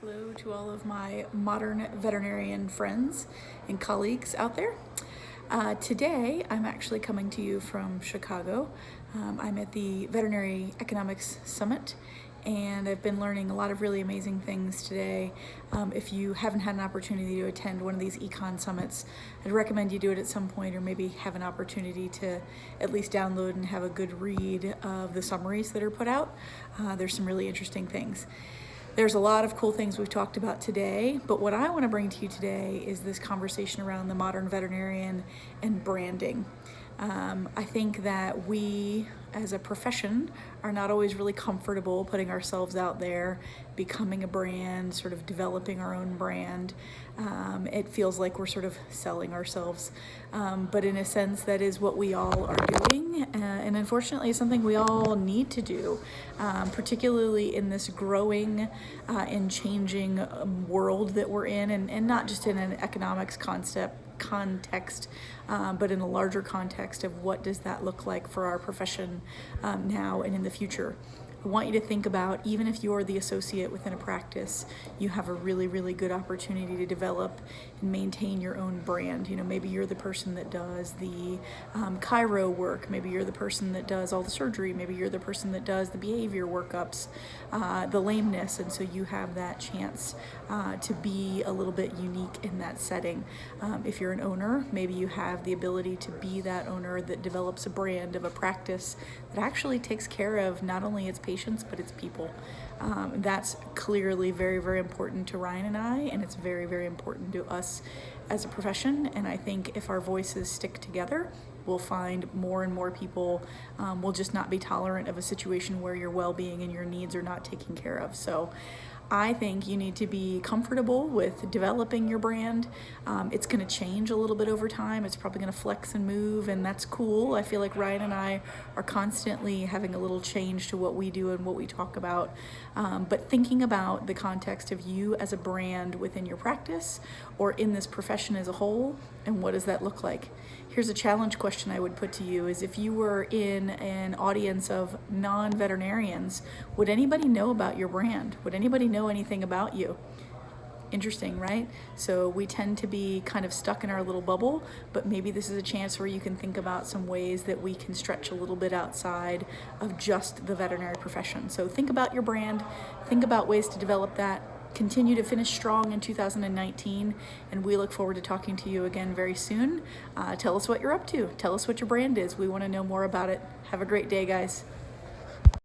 Hello to all of my modern veterinarian friends and colleagues out there. Today, I'm actually coming to you from Chicago. I'm at the Veterinary Economics Summit, and I've been learning a lot of really amazing things today. If you haven't had an opportunity to attend one of these econ summits, I'd recommend you do it at some point, or maybe have an opportunity to at least download and have a good read of the summaries that are put out. There's some really interesting things. There's a lot of cool things we've talked about today, but what I want to bring to you today is this conversation around the modern veterinarian and branding. I think that we as a profession are not always really comfortable putting ourselves out there, becoming a brand, sort of developing our own brand. It feels like we're sort of selling ourselves, but in a sense that is what we all are doing, and unfortunately it's something we all need to do, particularly in this growing and changing world that we're in, and not just in an economics context, but in a larger context of what does that look like for our profession now and in the future. I want you to think about, even if you're the associate within a practice, you have a really, really good opportunity to develop and maintain your own brand. You know, maybe you're the person that does the chiro work, maybe you're the person that does all the surgery, maybe you're the person that does the behavior workups, the lameness, and so you have that chance to be a little bit unique in that setting. If you're an owner, maybe you have the ability to be that owner that develops a brand of a practice that actually takes care of not only its patients, but its people. That's clearly very, very important to Ryan and I, and it's very, very important to us as a profession. And I think if our voices stick together, we'll find more and more people will just not be tolerant of a situation where your well-being and your needs are not taken care of. So I think you need to be comfortable with developing your brand. It's going to change a little bit over time. It's probably going to flex and move, and that's cool. I feel like Ryan and I are constantly having a little change to what we do and what we talk about. But thinking about the context of you as a brand within your practice or in this profession as a whole, and what does that look like? Here's a challenge question I would put to you is, if you were in an audience of non-veterinarians, would anybody know about your brand? Would anybody know anything about you? Interesting, right? So we tend to be kind of stuck in our little bubble, but maybe this is a chance where you can think about some ways that we can stretch a little bit outside of just the veterinary profession. So think about your brand, think about ways to develop that. Continue to finish strong in 2019, and we look forward to talking to you again very soon. Tell us what you're up to. Tell us what your brand is. We want to know more about it. Have a great day, guys.